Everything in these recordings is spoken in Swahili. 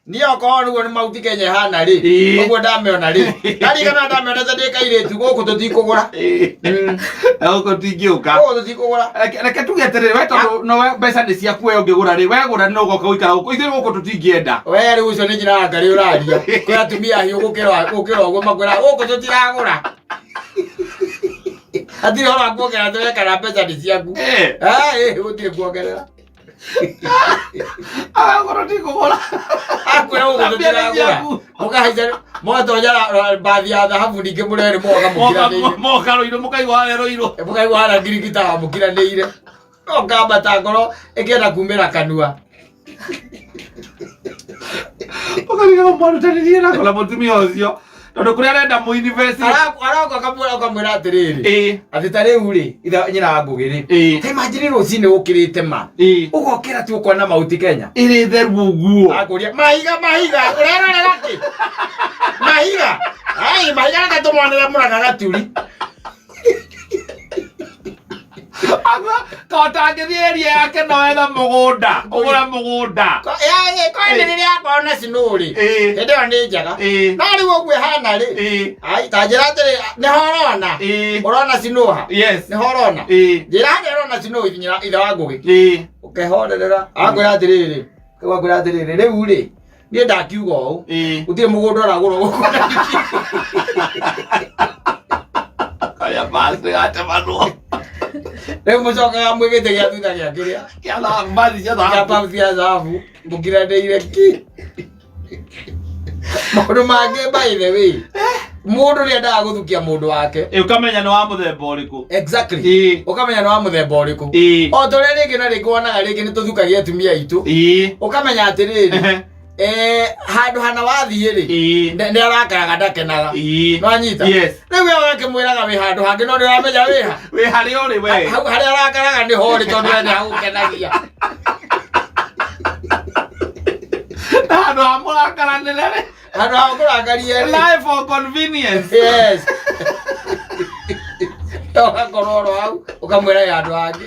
Ndio ko ruo ni mauti Kenya hana ri uguo ndameona ri kari kana ndameona ta ndikaire tu guku tutikugura Guku tingiuka tutikugura reke tugeterere we tondu no we mbeca ni ciaku we ungigura ri wegura no goka uikara guku ithe guku tutingienda we ri ucio ni njira ngari uraria kwi atumia hiu gukira uguo makwira guku tutiragura Ati hora kuongerera tuwekana mbeca ni ciaku gutire kuongerera agakora tikugura akwira uguo tutiragura mukahaica motonya bathi ya thahabu ningi mureri moka roiro mukaigwa roiro mukaigwa hara ngirigita wa mukiranĩire okambata ngoro ikienda kumĩra kanua ukariga mwarutanirie na kola mutumia ucio tondu kuria arenda mu university arako kamwira atiriri ati ta riu ri itha nyina wa Ngugi ri ta imagine rucini ukirite ma ugokira tu ukona mauti Kenya iri theru guo akuria mahiga urerorera ki mahiga ka tumwanira murana gaturi agwa kotangiria yake noetha mugunda ugura mugunda ko ndiriri yakwa na sinuri hende ni njaga no riu ogwe hana ri ai ta njira atiri ni horona urona sinuha yes ni horona njira urona sinu itha wa Ngugi ukehorerera akwira atiriri akwira atiriri riu ri ni ndakiuga u utire mugunda uragura guku aya basi ate manu Leo mucokaga mwigite gia thutha gia kiria kia na mbathi cia thahabu kia pampu cia thahabu mukiranĩire ki maundu mangi by the way mundu riendaga guthukia mundu wake ukamenya ni wa muthemba uriku exactly ukamenya ni wa muthemba uriku o turia ringi na ringi wonaga ringi ni tuthukagia atumia itu ukamenya atiriri handu hana wathie ri ndi arakaraga ndakenaga no anyita riu we wake mwiraga wi handu hangi no ndiramenya wi hari uri we hari arakaraga ni hori tondu ndi agukenagia handu hamurakaranire handu hamurakaria life for convenience yes ugakorwo hau ukamwira handu hangi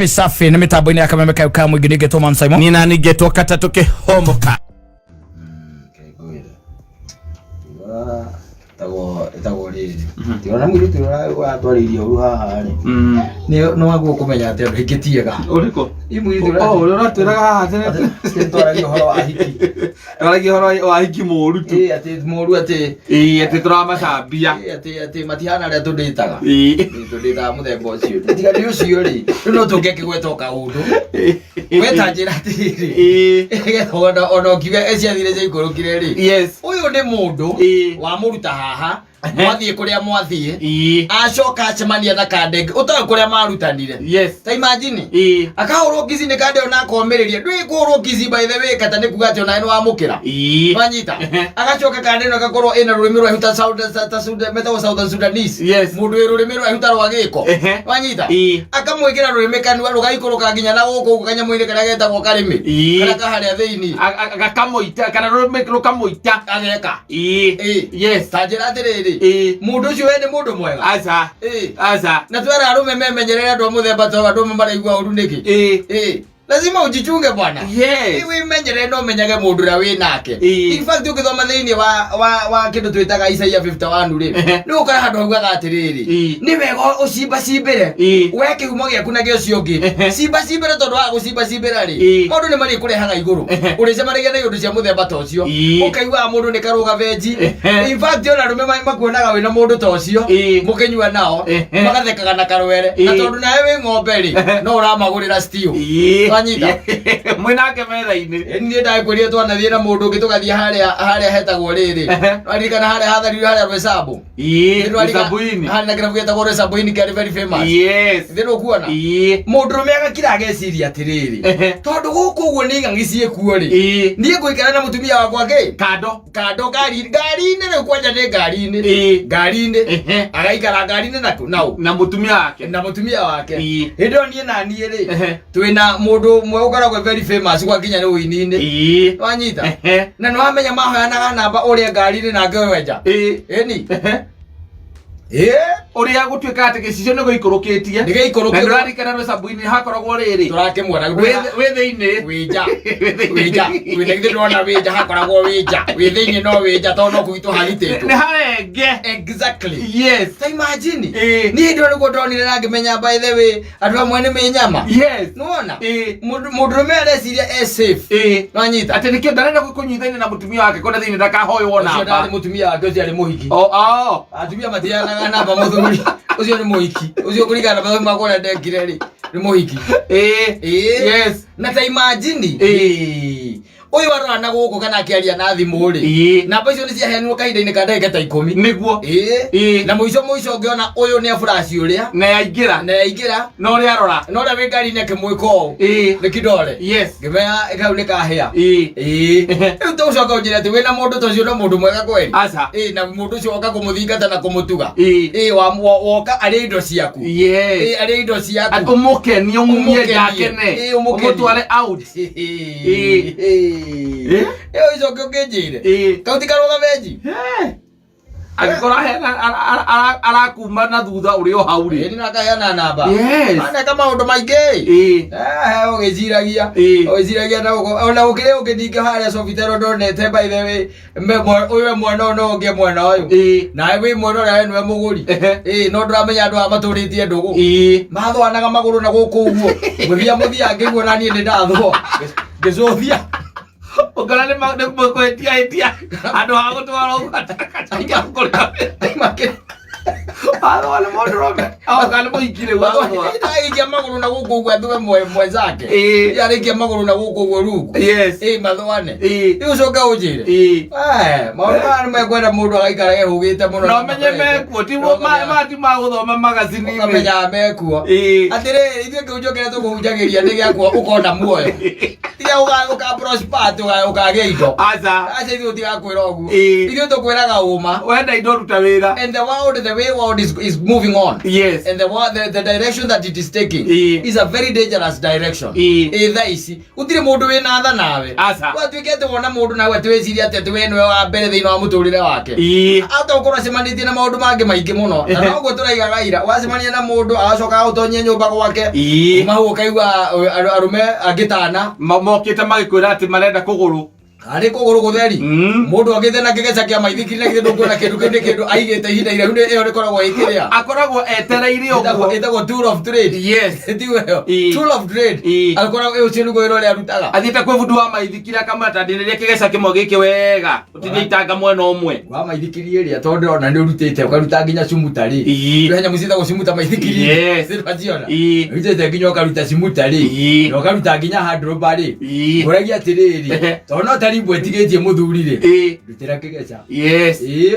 safi ni mitambo-ini ya Kameme Kauka mwingi ningetwo Mam Simon ni na ningetwo Kata tukihomoka tago riri tiona mwiri tura atwaririo ru haha ri no wagu kumenya ati hikitiega uriko imwiri tura uratwiraga haha tene twaragia horo wa hiki twaragia horo wa hiki moru tu ati moru ati ati turamacambia ati matihana ria tunditaga tunditaga muthemba ucio tiga ni ucio ri no tungekigweta kaundu weta njira atiri ona ukiuga eciathire cia ikurukire ri yes uyu ni mundu wa muruta haha mwathie kuria mwathie acoka acemania na kandenge utawe kuria marutanire yes ta imagine akahurwo ngizi ni kande ona akomiriria ndui kuhurwo ngizi by the way kata ni kuga ati ona ni wamukira wanyita agacoka kande no agakorwo ina rurimi rwa huta Sudan meta South Sudanese yes mundu wi rurimi rwa huta rwa giko wanyita akamwikira rurimi kanwa rugaikoroka nginya na guku kanya mwini kana getagwo karimi kana kaharia thiini agakamwita kana rurimi rukamuita ageka yes tajira atiriri mundu ucio we ni mundu mwega aza na twara arume memenyerere andu muthemba to andu maraigua uru niki lazima ujichunge bwana yes iwe menyerere no menyage mundu ra wi nake in fact ukithoma thiini wa kindu twitaga Isaia 51 ri ni ukara handu haugaga atiriri ni wega ucimba cimbire we kihumo giaku na gio ciongi cimba cimbire tondu wa gucimba cimbira ri mundu ni mari kurehaga iguru uricemanagia na undu cia muthemba ta ucio ukaigua mundu ni karuga veji in fact ona rume makuonaga wina mundu ta ucio mukinyua nao magathekaga na karwere na tondu nawe wi ng'ombe ri no uramagurira stew anyita mwinake metha-ini ni ndakwiria twanathie na mundu ungi tugathie haria hetagwo riri arikana haria hatharirio haria Rwesabu Rwesabu-ini haria na kirabu getagwo Rwesabu-ini kari very famous yes ndiro kuona mundu rume agakira ageciria atiriri tondu guku uguo ni ng'ang'i ciekuo ri nie nguikara na mutumia wakwa ki kando ngari-ini riu kwanja ni ngari-ini agaikara ngari-ini nau na mutumia wake hindo nie na nie ri twina mundu mwe ukoragwo very famous kwa kinya ni uini-ini wanyita na no amenya mahoyanaga namba uria ngari-ini na ngewenja ni uria gutuika ati gicicio ni guikurukitie ni guikurukitie na ndarikana no sabuini hakoragwo riri turakimwona we thiini wija withegithe ndona wija hakoragwo wija wi thiini no wija to no kugitu hagitĩtwo ni harenge exactly yes ta imagine ni ndo niguo ndonire na ngimenya by the way andu amwe ni menyama yes nuona mundurume areciria safe no anyita ati nikio ndarenda kunyithaine na mutumia wake kona thiini ndakahoywo namba ucio ndari mutumia wake ucio ari muhiki atumia matianaga namba muthuri ucio ni muhiki ucio kurigana na magora ndekire ri ni muhiki yes na ta imagine uyu arana guku kana akiaria na thimu ri namba icio ni ciaheanirwo kahinda-inĩ ka ndagĩka ta 10 niguo na muico ũngĩona uyu ni afuraci uria na yaingĩra no ria arora no ria wĩngari-inĩ akĩmwĩka ũũ nĩ kidole yes ngĩmenya kau nĩ kahĩa rĩu tũcoka ũnjĩre atĩ wĩna mũndũ ta ũcio no mũndũ mwega kweli aca na mũndũ ũcio woka kũmũthingata na kũmũtuga woka arĩ indo ciaku arĩ indo ciaku ũmũkenie ũmumie ndakene ũmũtware out icoke ũkĩnjĩire kauti karũga benji agikora arakuma na thutha uri o hau ri ni nakaheana namba ana kama maundu maingi ugiciragia na ona ukire ukidinga haria Sofitero ndonete by the way uyu mwana no nge mwana uyu na wi mwana ria niwe muguri no nduramenya andu amaturitie ndugu mathwanaga maguru na guku uguo muthia ngiguo na nie ndathwo ngicuthia ukora ni mukwetia andu ha gutwara ugataka gukora wale modrobe kale muikire aikia maguru na guku gwa thuwe mwenzake yarikia maguru na guku gwa ruku mathwane ucoka unjire maundu ni mekwenda mundu agaikara ehugite muno no menye mekuo ti mati maguthoma magazini menya mekuo atire ithuĩ kĩhunjio kĩrĩa tũkũhunjagĩria nĩ gĩakwo ũkona muoyo tiga ũka prosper ũkagĩa indo aca ithuĩ ũtigakwĩra ũguo ithuĩ tũkwĩraga ũma wenda indo ruta wĩra and the way world is moving on and the direction that it is taking is a very dangerous direction thaa ici gũtirĩ mũndũ wĩna tha nawe watuĩkĩte wona mũndũ nawe twĩciria atĩ we nĩwe wa mbere thĩinĩ wa mũtũrĩre wake hata ũkorwo acemanĩtie na maũndũ mangĩ maingĩ mũno na noguo tũraigaga ira wacemania na mũndũ agacoka agũtonyia nyũmba gwake mau ũkaigua arũme angĩtana mokĩte magĩkwĩra atĩ marenda kũgũrũ ari kuguru gutheri mundu agithe na kigeca kia maithikiri na kindu kuona kindu aigite ihinda ira hunde iyo rikoragwo ikiria akoragwo etereire uguo etagwo tool of trade tiwe tool of trade akoragwo ucio ni gwiro ri arutaga athite kwe bundu wa maithikiri akamatandiniria kigeca kimwe giki wega utithia itanga mwena umwe wa maithikiri iria tondu ona ni urutite ukaruta nginya cumutari henya musita gucimuta maithikiri sirwajiona urutite nginya ukaruta cimutari na ukaruta nginya handrobari uragia atiriri tondu rimbo etigetie muthuri ri rutira kigeca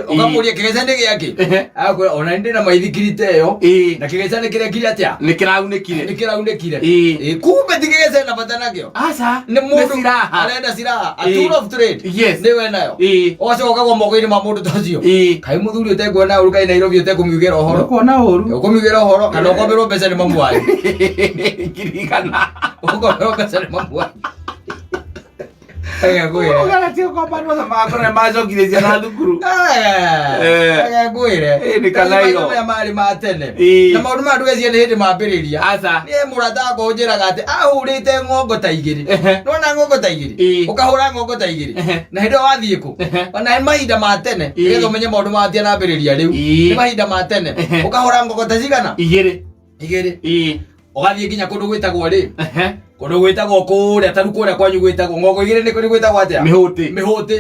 ukamuria kigeca ni giaki akwa ona ndi na maithikiri teyo na kigeca ni kire kire atia ni kiraunekire kumbe tigeca na bata nakio aca ni mundu arenda siraha a tool of trade ni we nayo ocoka kwa moko-ini ma mundu tocio kai muthuri utekwona uru kai Nairobi utekumuigera uhoro ukumuigera uhoro kana ukomerwo mbeca ni mamu wayo kirigana ukomerwo mbeca ni mamu wayo ugaratio kwa pano za makora mazo kilezia na thukuru gwire ni kanairo mari matene na maundu ma ndugezia ni hindi mambiriria aca ni murata ko njiraga ati ahurite ngongo ta igiri nona ngongo ta igiri ukahura ngongo ta igiri na hindo wathie ku ona mahinda matene getho menye maundu matia nambiriria riu ni mahinda matene ukahura ngongo ta cigana igiri ugathie nginya kundu gwitagwo ri kundu gwitagwo kuria taru kuria kwanyu gwitagwo ngongo igiri ni kuri gwitagwo atia mihuti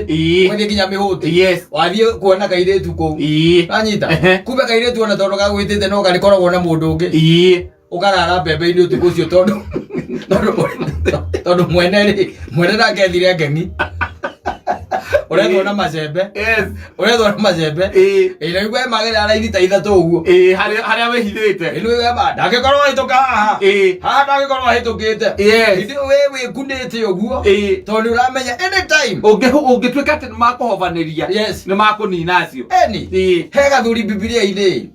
wathie nginya mihuti wathie kuona kairetu ku anyita kumbe kairetu ona tondu gagwitite no garikoragwo na mundu ungi ukarara mbembe-ini utuku ucio tondu mwene ndakethire ngemi urethwo na macembe na igwe magere araithita ithatu uguo haria wihithite ndagikorwo ahituka haha ndagikorwo ahitukite ithu we wikunite uguo tondu uramenya anytime ungituika ati nimakuhobaniria nimakunina acio he gathuri bibilia-ini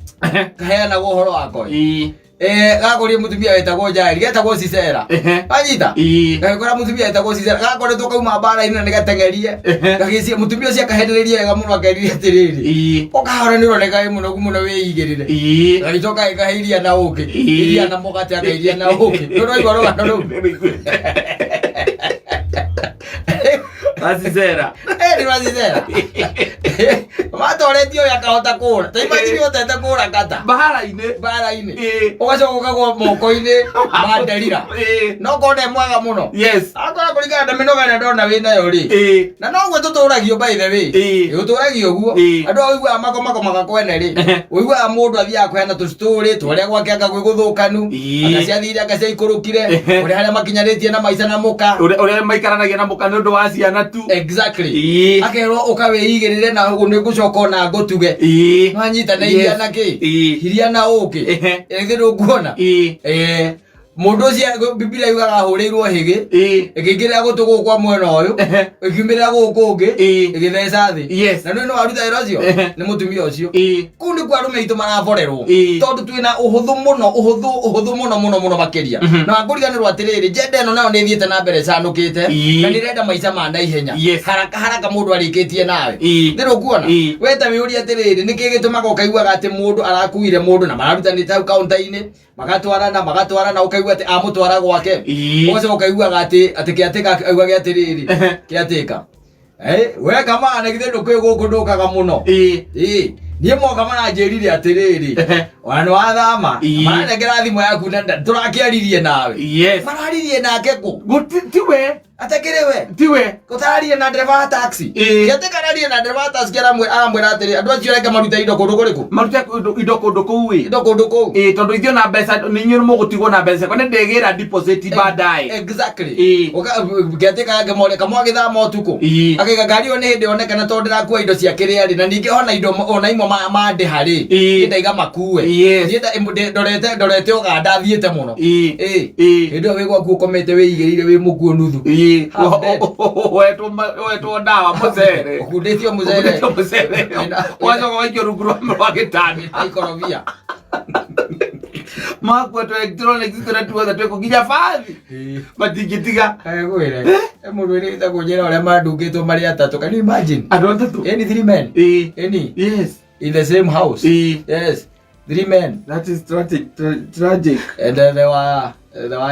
kaheanagwo uhoro wakoi gakorie mutumia wetagwo Jairi getagwo Sisera anyita gakora mutumia wetagwo Sisera gakoretwo kauma bara-inĩ na nĩgatengerie gagĩcia mutumia ũcio akahendereria wega mũno akeririe atĩrĩrĩ ũkahora nĩũroneka wĩ mũnogu mũno wĩigĩrĩre gagĩcoka gĩkahĩiria na ũkĩ iria na mũgate akairia na ũkĩ nĩũraigua rũgano rũu Wasisera ni Wasisera matoretio yakahota kũra ta imagine hotete kũra kata bara-inĩ ũgacoka ũkagwa moko-inĩ ma Delila no kone mwaga mũno akora kũringana na mĩnoga ĩrĩa ndona wĩnayo rĩ na noguo tũtũragio by the way tũtũragio ũguo andũ a ũiguaga makomaga kwene rĩ ũiguaga mũndũ athiaga kũheana tũcitorĩ tũrĩa gwake anga gwĩ gũthũkanu agaciathire agaciaikũrũkire ũrĩa harĩa makinyanĩtie na maica na mũka ũrĩa maikaranagia na mũka nĩ ũndũ wa ciana tu exactly akerwo ũkawĩigĩrĩre na nĩngũcoka na ngũtuge manyita na iria na kĩ iria na ũkĩ ĩgĩrwo kuona mundu ucio Biblia yugaga ahũrĩirwo hĩgĩ ĩkĩingĩrĩra gũtũ gũkũ kwa mwena ũyũ ĩkiumĩrĩra gũkũ ũngĩ ĩgĩtheca thĩ na nĩ waruta wĩra ũcio nĩ mũtumia ũcio kũu nĩkuo arũme aitũ maraborerwo tondũ twĩna ũhũthũ mũno makĩria na wakũriganĩrwo atĩrĩrĩ njenda ĩno nayo nĩthiĩte na mbere canũkĩte na nĩrenda maica ma naihenya haraka mũndũ arĩkĩtie nawe nĩrwo kuona we ta wĩũria atĩrĩrĩ nĩkĩ gĩtũmaga ũkaiguaga atĩ mũndũ arakuire mũndũ na mararutanĩte hau kaunta-inĩ magatwarana ũkaigua atĩ amũtwara gwake ũgacoka ũkaiguaga atĩ kĩatĩka augaga atĩrĩrĩ kĩatĩka we kamana githĩ ndũkwĩ gũkũ ndũkaga mũno niĩ moka maranjĩrire atĩrĩrĩ ona nĩ wathama maranengera thimũ yaku na tũrakĩaririe nawe mararirie nake kũ tiwe tiwe gũtararie na ndereba wa taxi kĩatĩkararie na ndereba wa taxi aramwĩra atĩrĩ andũ acio reke marute indo kũndũ kũrĩkũ marute indo kũndũ kũu tondũ ithuĩ na mbeca nĩ inyuĩ mũgũtigwo na mbeca kwani ndĩgĩra deposit baadaye exactly kĩatĩka kamwagĩthama ũtukũ akaiga ngari ĩyo nĩ hĩndĩ onekana tondũ ndĩrakua indo cia kĩrĩa na ningĩ ona indo ona imwe ma ndĩha rĩ ndaiga makue ndorete ũganda thiĩte mũno hĩndĩ ĩyo wĩ gwaku ũkomete wĩigĩrĩire wĩ mũkuo nuthu wetwo ndawa mũcere ũkundĩtio mũcere wacoka waikio rungu rwa gĩtani ikorobia makwetwo electronics tũratuothe twĩkũkinya bathi matingĩtiga gwĩre mũndũ ĩrĩ ĩtagwo njĩra ũrĩa mandungĩtwo marĩ atatũ can you imagine andũ atatũ any 3 men in the same house yes 3 men that is tragic and they were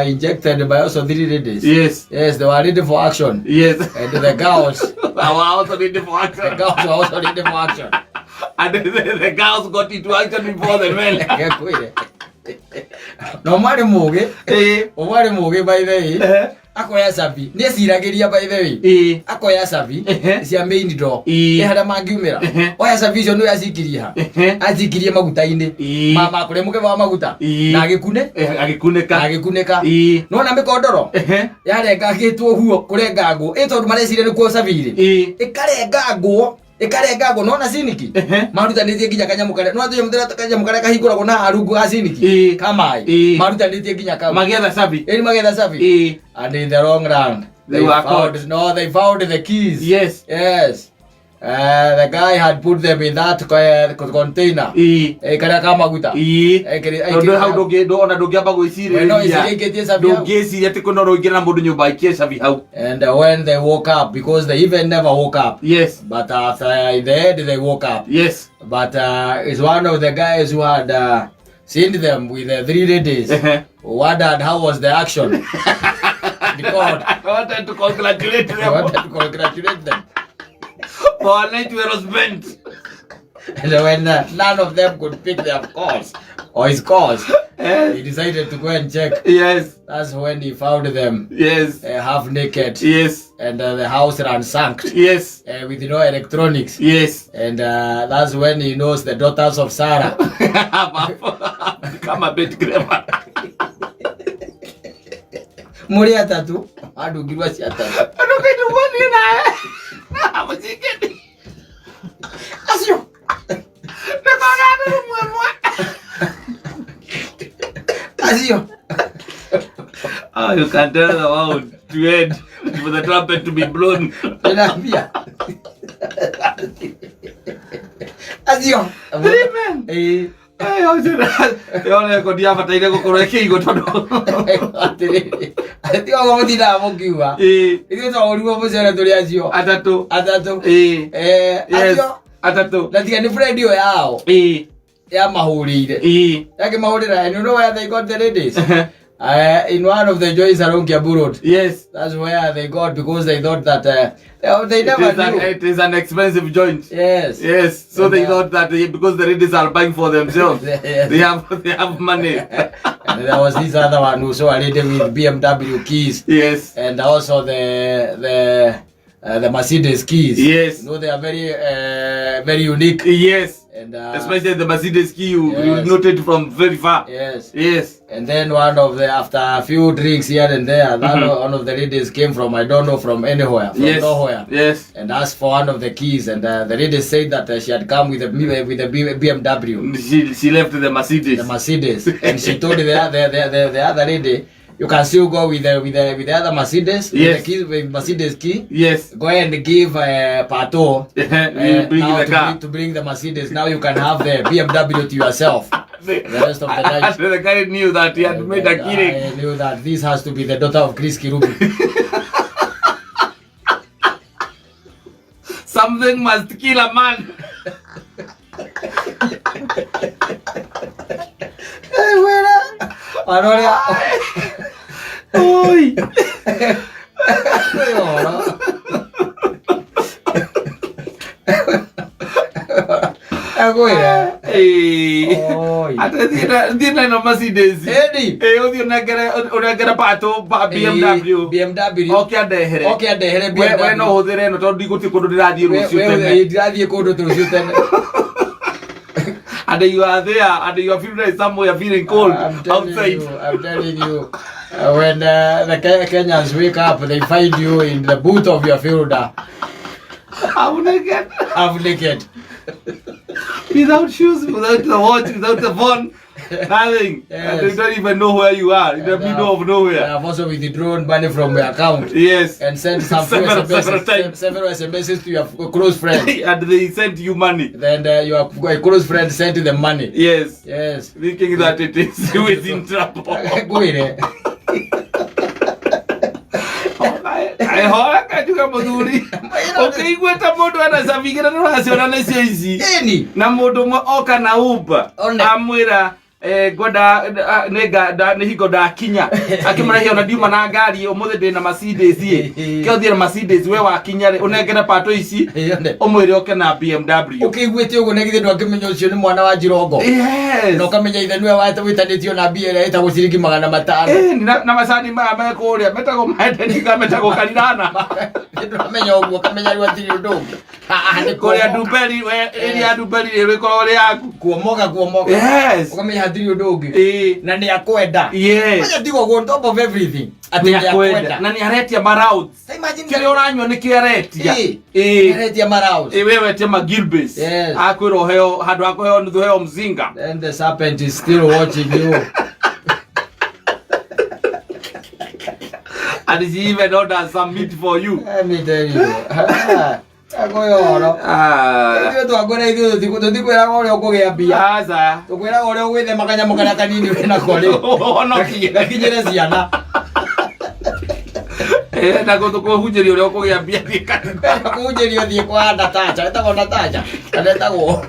injected by also 3 ladies yes they were ready for action and the girls were also ready for action and the girls got into action before the men no mari muge by the way akoya sabi nĩciragĩria by the way akoya sabi cia main door harĩa mangiumĩra oya sabi icio nĩwe acikirie ha acikirie maguta-inĩ makũrĩa mũkebe wa maguta na agĩkunĩka nona mĩkondoro yarengagĩtwo huo kũrengangwo tondũ mareciria nĩkuo sabi-rĩ ĩkarengangwo nona ciniki marutanĩtie nginya kanyamũ karĩa no atĩ mũthera kanyamũ karĩa kahingũragwo na harungu ga ciniki kamaĩ marutanĩtie nginya kau magetha sabi and in the long run they found the keys yes the guy had put them in that container karĩa ka maguta tondũ hau ndũngĩamba gwĩciria ndũngĩciria atĩ kũna ũrũingĩra na mũndũ nyũmba aikie cabi hau and when they woke up because they even never woke up but after in the end they woke up but it's one of the guys who had seen them with the 3 ladies wondered how was the action because I wanted to congratulate them for a night where was spent. And when none of them could pick their calls or his calls, he decided to go and check. That's when he found them. Half naked. And the house ransacked. With no electronics. And that's when he knows the daughters of Sarah become a bit clever. Muri atatu adungirwa cia atatu ndũkĩndũmoni nawe mũcikĩndi acio ndũkona mwe acio you can tell the world to end for the trumpet to be blown Enambia acio 3 men Yole ko dia bataire gukorwo kiigo tondu. Ati ogo muthina mukiuga. Ithuĩ twaũrirwo mũcere tũrĩ acio. Atatu. Atatu. Na tiga nĩ friend ĩyo yao. Ya mahũrĩire. Yake mahũrĩra, you know where they got the ladies? In one of the joints around Kiambu Road. Yes. That's where they got, because they thought that they never knew. It is an expensive joint. Yes. Yes. So they thought that because the ladies are buying for themselves, yes. they have money. And there was this other one who saw a lady with BMW keys. Yes. And also the Mercedes keys. Yes. You know, they are very unique. Yes. And especially the Mercedes key, you noted from very far. Yes. Yes. And then one of the, after a few drinks here and there, one of the ladies came from, I don't know, from anywhere, from nowhere. Yes. And asked for one of the keys, and the lady said that she had come with a BMW. She left the Mercedes. The Mercedes. And she told the other lady, you can still go with the other Mercedes. Yes. With the key, with Mercedes key. Yes. Go ahead and give Pato to bring the Mercedes. Now you can have the BMW to yourself. The rest of the night. The guy knew that he had made a killing. I knew that this has to be the daughter of Chris Kirubi. Something must kill a man. Oi. Atiena no Mercedes. Edi. Uthi unengere Pato BMW. BMW. Okay andehere BMW. We no huthire no tondu iguti kundu ndirathie rucio tene. We ndirathie kundu rucio tene. And you are there, and you are feeling somewhere feeling cold outside. I'm telling you. When the Kenyans wake up, they find you in the boot of your fielder. Half naked. Without shoes, without the watch, without the phone, nothing. Yes. And they don't even know where you are, in the middle of nowhere. I have also withdrawn money from your account. Yes. And sent several SMSs to your close friends. And they sent you money. Then your close friend sent them money. Yes. Yes. Thinking that it is you is in trouble. Go in. Hola kajuga muthuri. Ukiigweta mundu anacabigira nuraciona nicio ici. Na mundu oka na Uber amwira ngoda nĩ hingo ndakinya akĩmũrehia ona ndiuma na ngari ũmũthĩ ndĩ na Mercedes kĩo thiĩ na Mercedes we wakinya rĩ ũnengere Pato ici ũmwĩre oke na BMW. Ũkĩiguĩte ũguo nĩ githĩ ndwakĩmenya ũcio nĩ mwana wa Njirongo. Yes. Na ũkamenya ithe nĩwe wĩtanĩtio na mbia ĩrĩa ĩtagwo ciringi 500. Na macani maya me kũrĩa metagwo maendenika metagwo karirana. Ndũramenya ũguo ũkamenya rĩu atirĩ ũndũ ũngĩ. Kũrĩa Ndumberi ĩrĩa Ndumberi ĩrĩkorwo ĩrĩ yaku. Kuomoga. Yes. Ũkamenya hatirĩ ũndũ ũngĩ. Na nĩ akwenda. Yes. Ũkamenya tigo on top of everything. Atĩ nĩ akwenda. Na nĩ aretia marauds. Kĩrĩa ũranyua nĩ kĩaretia. Aretia marauds. Wewe tia magilbes. Akwĩra ũheo handũ ha kũheo nuthu heo mzinga. And the serpent is still watching you. And she even ordered some meat for you. Let me tell you. Agoyoro. Ithuĩ twangwĩra ithuĩ tũtikwĩraga ũrĩa ũkũgĩa mbia. Aca. Tũkwĩraga ũrĩa ũgwĩthema kanyamũ karĩa kanini wĩnako rĩ. Gakinyĩre ciana. Na gũkũhunjĩria ũrĩa ũkũgĩa mbia thiĩ kanitha. Kũhunjĩrio thiĩ kwa Natacha. Ĩtagwo Natacha. Kana ĩtagwo.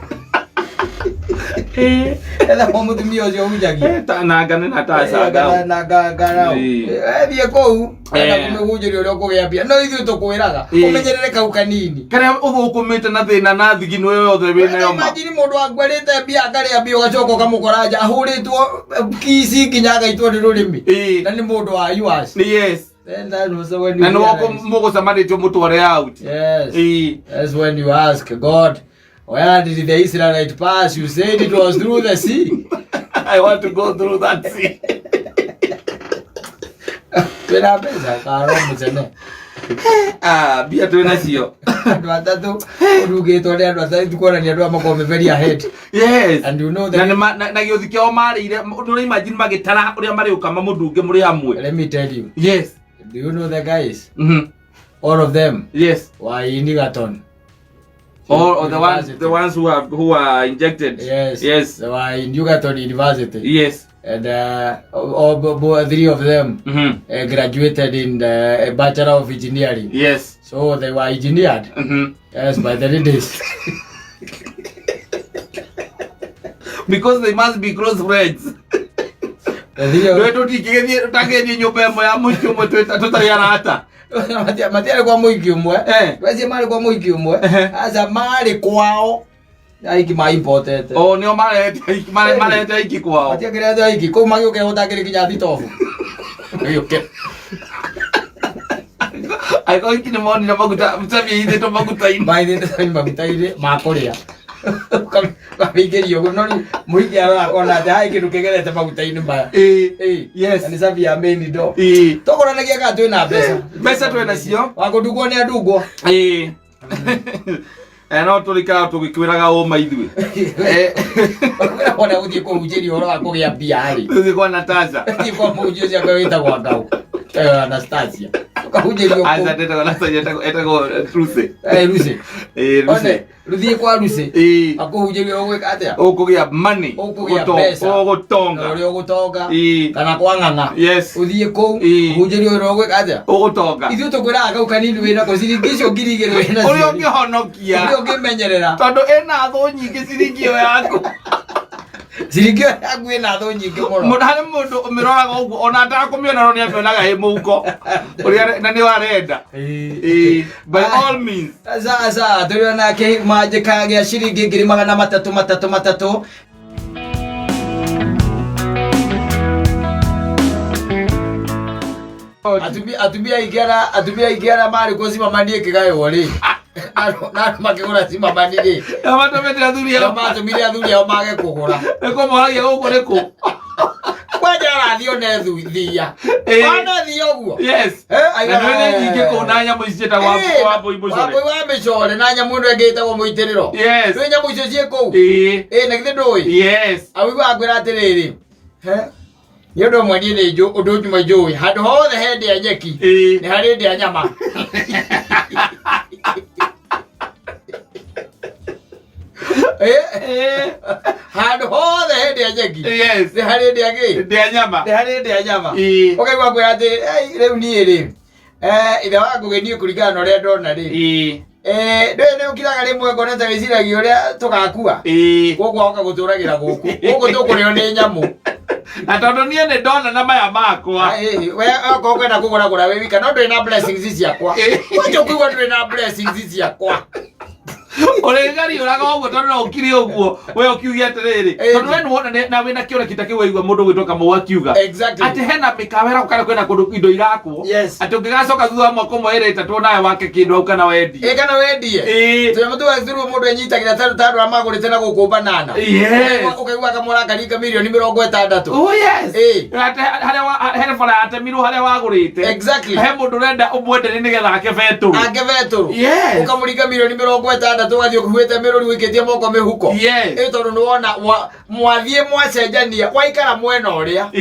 Ĩtagwo mũtumia ũcio ũhunjagia. Nanga nĩ Natacha. Nanga. Thiĩ kũu. Kũhunjĩria ũrĩa ũkũgĩa mbia. No ithuĩ tũkwĩraga. Ũmenyerere kau kanini. Karĩa ũthũkũmĩte na thĩna na thigino yothe wĩnayo ma. Imagine mũndũ angwarĩte mbia akarĩa mbia ũgacoka ũkamũkora nja ahũrĩtwo kisi nginya agaitwo nĩ rũrĩmĩ. Na nĩ mũndũ wa yours. Yes. Then that was when you mũgũcemanĩtio mũtware out. Yes. That's when you ask God, where did the Israelite pass? You said it was through the sea. I want to go through that sea. Pera pesa karo mutene. Bia tu nacio. Andũ atatũ ũrugĩtwo nĩ andũ atatũ kuonania andũ amakorwo very ahead. Yes. And you know that na gĩũthi kĩao marĩire ndũrĩ imagine magĩtara ũrĩa marĩũka mamũndunge mũrĩ hamwe. Let me tell you. Yes. Do you know the guys? All of them. Yes. Were in Egerton. Or the ones who are injected. Yes. They were in Newcastle University. Yes. And all 3 of them graduated in a Bachelor of Engineering. Yes. So they were engineered. Yes, by the ladies. Because they must be close friends. Matiare kwa mwiki umwe. Wezi mali kwa mwiki umwe. Asa mali kwao. Aiki ma important. Oh, nio mali aiki kwao. Matiare kile aiki ko magio ke hota kile kinya ditofu. Yoke. Ai ko ikini moni na maguta mtabi ide to maguta ine. Mai ide to maguta ide makoria. Kabigerio no mwiki ara ona dai kitu kegerete maguta ine mbaya. Yes. Ani sabi ya meni do. Tokora nagia ka tu na pesa. Pesa tu na sio. Wako dugo ne dugo. No tulika tugikwiraga uma ithwe. Ona uthie ko ujiri oro ako gia biari. Uthie kwa Natasha. Uthie kwa mujuzi akawita kwa ngau. Anastasia. Kahuje lio. Asa teta kwa Natasha etako Ruse. Ruse. Ruse. Ruthie kwa Ruse. Ako huje lio gweka atia. Ukugia money. Ukugia pesa. Ugutonga. Uri ugutonga. Kana kwa nganga. Yes. Uthie ko huje lio ro gweka atia. Ugutonga. Ithu tukwira akau kanini wina ko sirigisho ngirigiro wina. Uri ungihonokia. Uri ungimenyerera. Tondu ena thu nyingi sirigio yaku. Sirigio yaku ena thu nyingi muno. Mudane mundu umiroraga uguo ona atakumiona no niakonaga he muko. Uri na ni warenda. By all means. Asa turiona ke majika ya shiringi 300 Atubia igera mali kozima mandie kigayo wali. Na makigura sima mandie. Amatomete athuri ya matumire athuri ya mage kugura. Eko moragia guko reko. Kwaja rathio ne thia. Wana thio guo. Yes. Na nyingi ko na nyamu iceta wa boibocore. Wa mechore na nyamu ndo engeta wo muitiriro. Yes. Twe nyamu icio cie kou. Na githe ndui. Yes. Awi wa ngwira atiriri. Yodo mwani ne jo odo juma joy. Hado ho the head ya nyeki. Ni hari ndi ya nyama. Hado ho the head ya nyeki. Yes. Ni hari ndi ya gi. Ndi ya nyama. Ni hari ndi ya nyama. Okay wa ngwira atiriri. Riu ni ri. Ida wa ngugenie kurigana no ria ndona ri. Ndwe ukiraga rimwe ngona ta wiciragia uria tugakua. Guku oka guturagira guku. Guku tukurio ni nyamu. Na tondu nie ni ndona na maya makwa. We oka kwenda kugura we wika no ndwe na blessings ciakwa. Wacho kuigua ndwe na blessings ciakwa. Ole ngari uraga uguo tondu no ukiri uguo we ukiugia atiriri tondu we nuwona na wina kiura kitakiwa igua mundu gwitoka mu akiuga ati hena mikawera ukara kwenda kundu indo irakwo ati ungigacoka thutha mwako mwere itatu nawe wake kindu au kana wendi kana wendie tuyamutu wa thuru mundu enyitagira taru amagurite na gukumba nana ukaigua kamura karinga milioni 60. Oh yes ati haria fara atemiru haria wagurite he mundu renda umwendere nigetha akebeturu ukamuringa milioni 60 tugathio kuhwete miruri wikitie moko mihuko tondu nuwona mwathie mwacenjania waikara mwena uria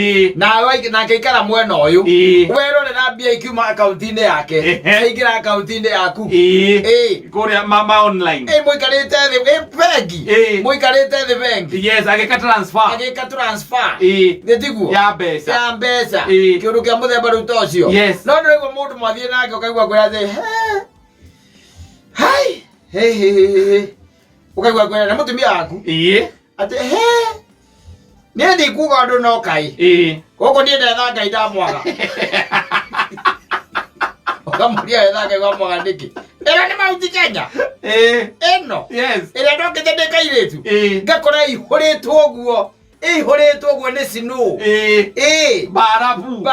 na keikara mwena uyu werore na mbia ikiuma akaunti-ini yake aingira akaunti-ini yaku kuria mama online muikarite thi bengi muikarite thi bengi agika transfer thitiguo ya mbeca kiundu kia muthemba riu ta ucio no ndirigwo mundu mwathie nake ukaigua kwira thi hai ukaigua kwira na mutumia waku ati nie ndi kuga andu no kai guku nie ndetha ngai ndamwaga ukamuria etha ngai wamwaga ndiki ira ni mauti Kenya ino ira ndokite ndi kairitu ngakora ihuritwo guo ni sino barabu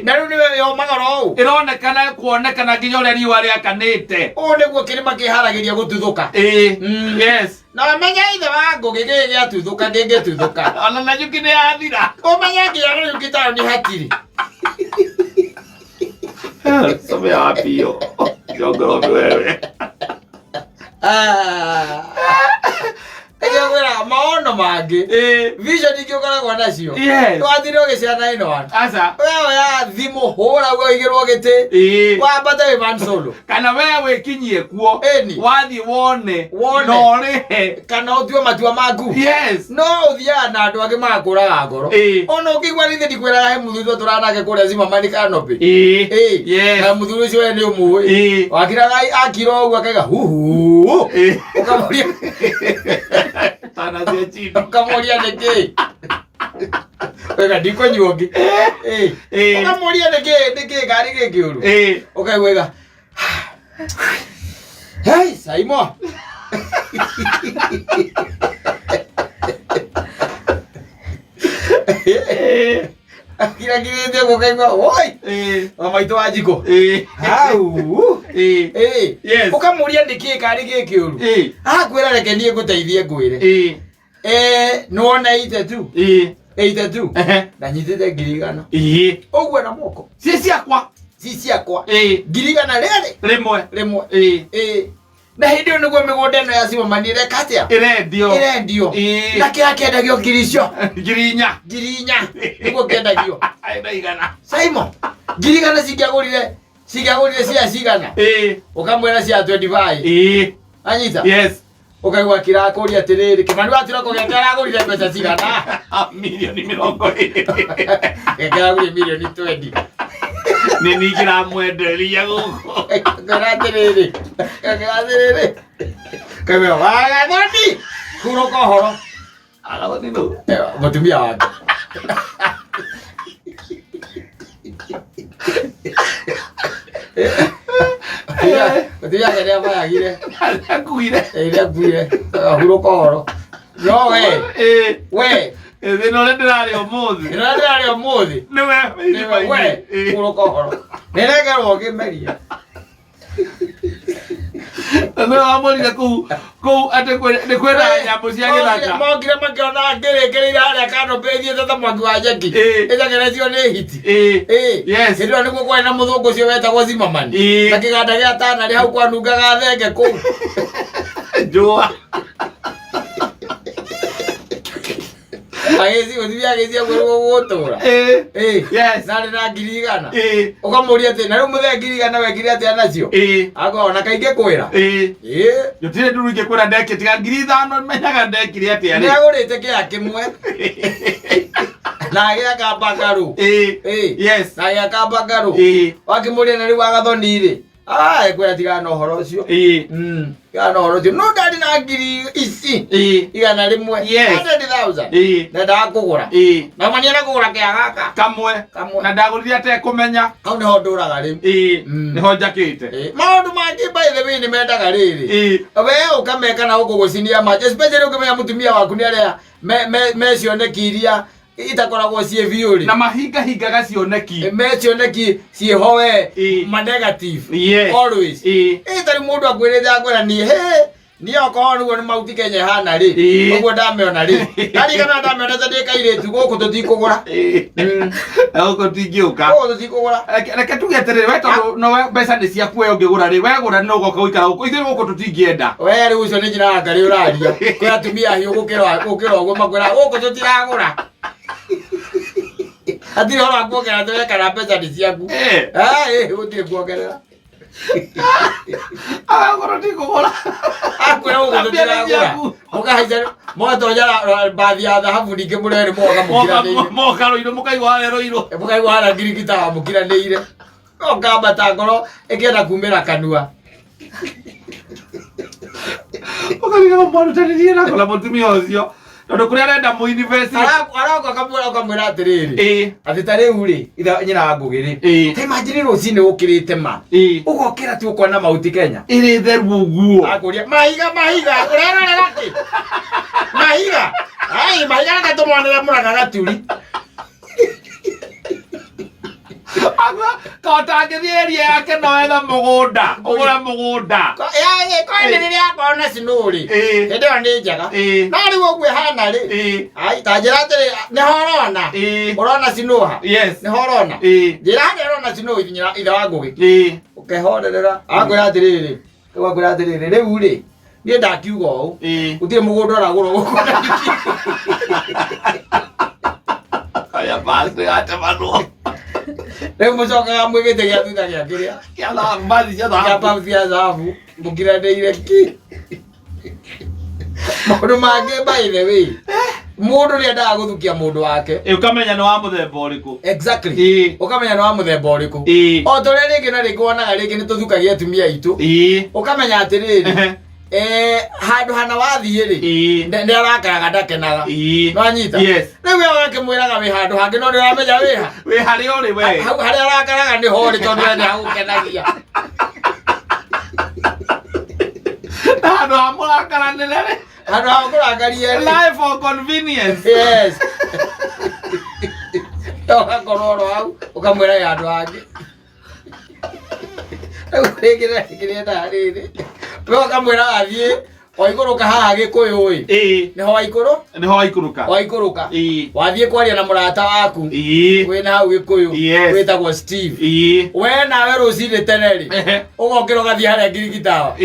na riu niwe yomaga ro ironekana kuonekana nginya uria riua riakanite niguo kirima kiharagiria gututhuka yes na menya ithe wa ngugi giatuthuka ngingituthuka ona na nyuki ni yathira umenya nginya nyuki tayo ni hakiri some apio jogoro wewe Ejogera maono no mangĩ vision ingĩũkoragwo nacio wathire ũgĩciana ĩno asa wewe ya thimũ hũra ũigĩrwo gĩtĩ wambate wĩ man solo kana wewe wĩkinyie kuo wathiĩ wone na ũrĩhe kana ũtue matua maku no ũthiaga na andũ angĩ magakũraga ngoro ona ũkĩigua rĩthĩ ndikwĩraga he mũthuri tũranake kũrĩa Zimmerman Kanopi na mũthuri ũcio we nĩ ũmũĩ wakiraga akira ũguo akaiga huhu ũkamũria ukamuria niki wega ndiko nyuongi ukamuria niki gari gikiuru ukaigwega hey Simon akira kirete ukaigwa oi mamaito wajiko au yes ukamuria niki gari gikiuru akwira reke nie nguteithie ngwire nona ite tu na nyitete ngirigano ogwo na moko si ciakwa ngirigana rimwe na hindi yo niguo migunda ino ya Zimmerman irekatia irendio na kira kendagio ngiricio ngirinya niguo kendagio ndaigana Simon ngirigana cingĩagũrire cia cigana ukamwĩra cia 25 anyita yes ukaigwa kirakũria atiriri Kimani watirako gĩake aragũrire mbeca cigana milioni 20 ekagũrire milioni 20 nĩ nĩngĩramwenderia gũkũ atiriri kawe wagathoni kuroka horo agathoni no mũtumia wake Dia kaya apa lagi deh? Aku ini. Aku ini. Huruf koro. No we. Ese no le trae omozi. No le trae omozi. No we. Huruf koro. Nene karo ke Maria. No amor ya ku ate de kwera ya musia ke laka. Mo kira makona kere ya kano pedia tata mwangu ajeki. Eza generation ne hit. Yes. Ndio niko kwa na muthungu cio wetagwo Zimmerman. Na kiganda gia tana ri hau kwa nungaga thenge ku. Joa. Agezi agezi gutura. Yes. Nari na ngirigana. Ukamuria ati na riu muthe ngirigana wekire ati anacio. Agona kainge kwira. Yotire nduru ingĩkwĩra ndeki tiga ngiri 5 menyaga ndekire ati ari. Nĩagũrĩte kĩa kĩmwe. Na gĩa kambangaru. Yes. Na gĩa kambangaru. Wakĩmũria na rĩu agathoni rĩ. Ekwĩra tiga na ũhoro ũcio. Gana ũhoro ũcio. No ndari na ngiri ici. Igana rĩmwe. 100,000. Na ndakũgũra. Na maniera kũgũra kĩa gaka. Kamwe. Na ndagũrire atekũmenya. Hau nĩho ndũraga rĩu. Nĩho njakĩte. Maũndũ mangĩ by the way nĩmendaga rĩrĩ. We ũkameka na ũkũgũcinia maji. Especially ũkĩmenya mũtumia waku nĩ arĩa mecioneki iria itakoragwo cie viuri na mahingaga cioneki mecioneki ciehowe ma negative always itari mundu akwirite akwira ni ni okorwo niguo ni mauti Kenya hana ri uguo ndameona ri ari kana ndameona ta ndikairitu guku tutikugura guku tingiuka tutikugura reke tugeterere we tondu no mbeca ni ciaku we ungigura ri wegura no goka guikara guku ithuĩ guku tutingienda we riu ucio ni njira ngari uraria kwĩ atumia hiũ gukira uguo makwira guku tutiragura Ati hora kuongerera twekana mbeca ni ciaku utie kuongerera agora tikugura akwira uguo tutiragura mukahaica motonya bathi ya thahabu ningi murere moka roiro mukaigwa roiro mukaigwa hara ngirigita wa mukiranĩire okambata ngoro ĩkĩenda kumĩra kanua ukariga mũrutanirie na kola mũtumia ũcio tondu kuria arenda mu university arauka kamwira atiriri ati ta riu ri itha nyina ngugi ri te imagine rucini ukirite ma ugokira tu ukona mauti Kenya iri theru uguo akuria mahiga urerorera ki mahiga mahiga gatumwanira muraka gaturi Kotangithierie yake no etha mugunda ugura mugunda kwa nini yakwa na sinuri ndio ni njaga no riu ogwe hana ri ta njira atiri ni horona urona sinuha yes ni horona njira urona sinuha itha wa ngugi ukehorerera akwira atiriri riu ri nie ndakiuga u utire mugondo aragura guko aya basi hata bado leo mucokaga mwigite gia tuta gia kiria kia la mbazi cia thahabu kia pambi cia thahabu mukirandeire ki maundu mange by the way mundu riendaga guthukia mundu wake ukamenya ni wa muthemba uriku exactly ukamenya ni wa muthemba uriku o tore ringi na ringi wonaga ringi ni tuthukagia atumia itu ukamenya atiriri handu hana wathie ri ndi arakaraga ndakenaga no anyita riu we wakimwiraga wi handu hangi no ndiramenya wi hari uri we hau hari arakaraga ni hori tondu ndi agukenagia handu hamurakaranire handu hamurakarie life for convenience yes ugakorwo hau ukamwira handu hangi Kirienda riri. Wewe kamwira athie oiguruka haha Gikuyu niho waikuruka wathie kwaria na murata waku wina hau Gikuyu witagwo Steve we nawe rucini teneri ugokira gathie haria Ngirigitawa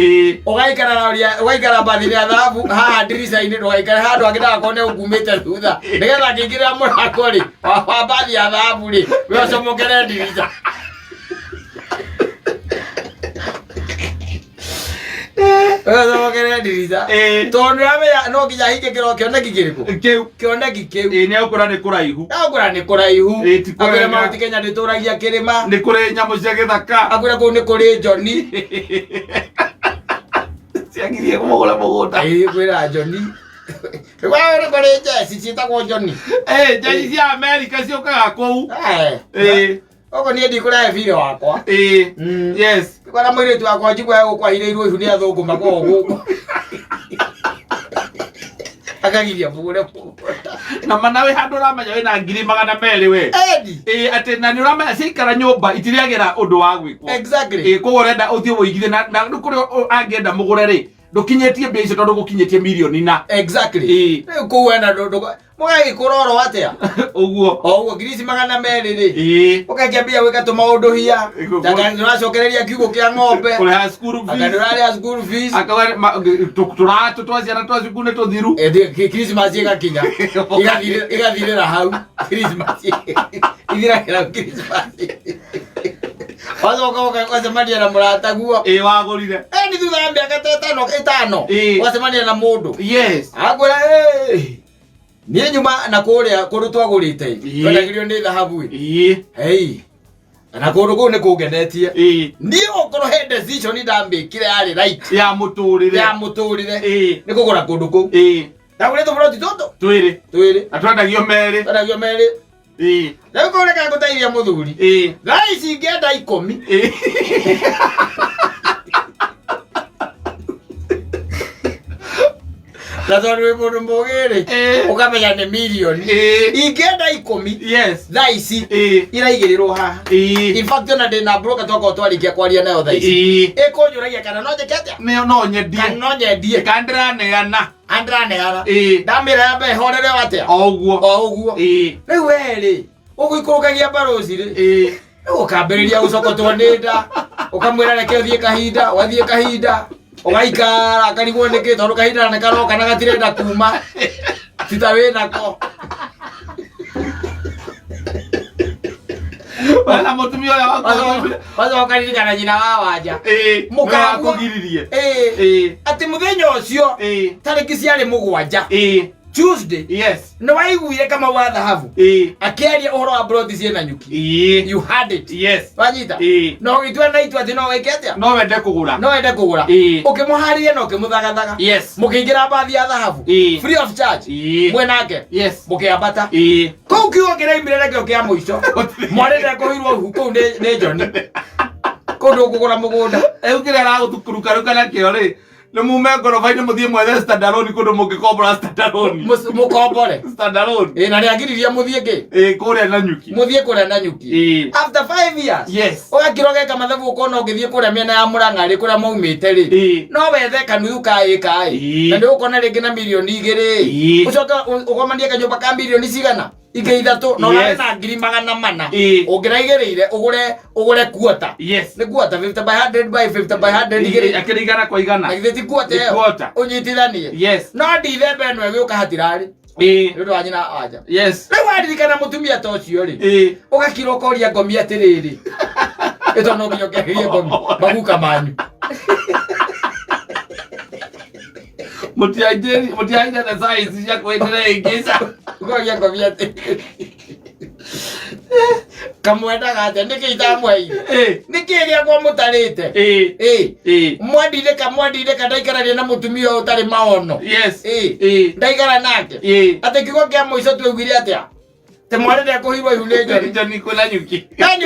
ugaikara mbathi ya thahabu haha ndirica-ini ndugaikare handu angitaka kone ukumite thutha nigetha ngingirira murako ri wa mbathi ya thahabu ri we ocomokere ndirica Wewe ndiriza. Tondu ya no kinya hike kiro kioneki kiriku. Kioneki kiu. Ni ukura ni kuraihu. Ukura ni kuraihu. Akure Mount Kenya ndituragia kirima. Ni kuri nyamu cia githaka. Akure ku ni kuri Johnny. Ciagirie kumugura mugunda. Kwira Johnny. Wewe ni kuri Jesse citagwo Johnny. Jesse cia America ciukaga kuu. Oko ni ndi kura video wakwa. Yes. Kwa mwire tu akwa jigwa gukwa hireirwo ihu ni athunguma kwa guku. Akagiria bure na manawe handu ramanya wina 200,000 we ati na ni uramenya cikara nyumba itiriagira undu wa gwikwo exactly ko urenda uthie woigithe na ndukuri angienda mugure ri ndukinyetie mbia icio tondu gukinyetie milioni na exactly ko wenda mugai kuroro atia uguo ngirisi 200 ri ukakiambia weka tu maundu hia daga niracokereria kiugo kia ng'ombe kuri school fees akadorari school fees akawa turatu twaciana twacukune tuthiru Christmas igakinya igathirira hau Christmas ithiragira Christmas wazoka wasemania na murata guo wagurire ni thutha miaka 5 wasemania na mundu yes agura ni nyuma na kuria kundu twagurite twendagirio ni thahabu hey na kundu ku ni kungenetie ni okoro he decision ndambikire ari right ya muturire ni kugura kundu ku ndagure tu broti toto twiri atwendagio meri leo kore ka gutairia muthuri guys ingenda 10 Lazaro we mundu mugiri ukamenya ni milioni ingenda 10 yes thaici iraigirirwo haha in fact na ndina broker twako twarikia kwaria nayo thaici ikunjuragia kana no njekete no nyendie kandiranegana ndamira ambe horere watia oguo riu weri uguikurukagia barozi ri ukambiriria gucokotwo ni nda ukamwira reke uthie kahinda wathie kahinda ugaikara akarigwo niki tondu kahinda na karoka na gatirenda kuma tita wina ko wala mutumia oya wazo wakaririkana nyina wa wanja mukagiririe ati muthenya ucio tariki ciari 7 Tuesday yes no waiguire kama wa thahabu akiaria uhoro wa broti ciena nyuki you had it yes wanyita no gitwa na itu ati no wekete no wende kugura ukimuharia no ukimuthagathaga yes mukingira bathi ya thahabu free of charge mwenake yes mukiambata ko kiwa kiraimire reke ukia muico mwarende kuhirwo huko ne Johnny ko ndo kugura mugunda ukira ra gutukuruka na kio ri ni mume ngoroba-ini muthie mwethe standalone kundu mungikombora standalone mukombore standalone na niagiriria muthie ki kuria na nyuki muthie kuria na nyuki after 5 years yes ugakirogeka mathabu ukona ungithie kuria miena ya Murang'a kuria maumite ri no wethe kanuthu kai na ndio ukona ringi na milioni 2 ucoka ukomania kanyumba ka milioni cigana Ige ithatu no na ngiri magana mana ungiraigereire ugure quarter ni quarter 50 by 100 by 50 by 100 igiri akirigana kwa igana na githeti quarter unyitithanie no ndithembe eno iguka hatirari ndu wa nyina aja riu waririkana mutumia ta ucio ri ugakira ukoria ngomi atiriri ito no nginya ukeherie ngomi maguka manyu mutiaje na size ya kuendelea ingisa ukoria ngomi atiriri kamwenda gate nikita mweire nikiria kwa mutarite mwandire kandaikararia na mutumia utari maono ndaikara nake ate kigo kia muico twegwire atia te mwarire kuhirwa ihunenjo Johnny kula nyuki yani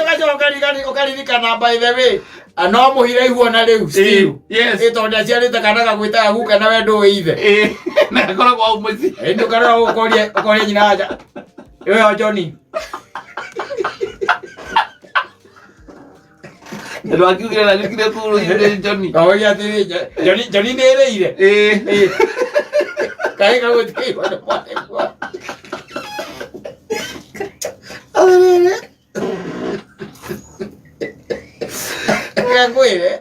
ukaririkana by the way ano muhira ihuona riu still itonda ciarite kanaga gwitaga guka na wendo wiithe na kora kwa umuci ndio kana ukorie nyina aja yo Johnny ndo akiugira na nikire kuru yule Johnny ya tiri Johnny nereire kai ka wote wana kwa ngwire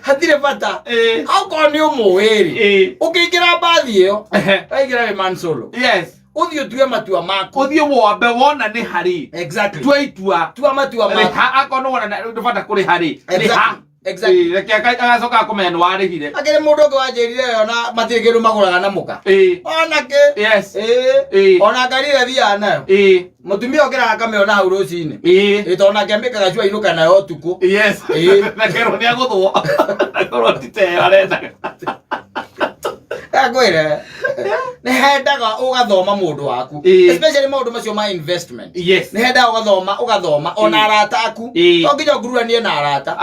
hatire bata au koni umuwiri ukigira bathi iyo aigira we man solo uthio tuwe matua mako uthio wombe wona ni hari twaitua tuwa matua mako akono wona ndubata kuri hari Exactly. Agacoka kumenya ni warihire akire mundu ungi wanjirire ona matigiru maguraga na muka onake ona ngarire thia nayo mutumia okira akameona hau rucini itona kembikaga cua inuka nayo tuku na kero ni aguthwo na koro tite arenda agwire ni hendaga ugathoma mundu waku especially maundu macio ma investment ni hendaga ugathoma ona arata aku to nginya ngururanie na arata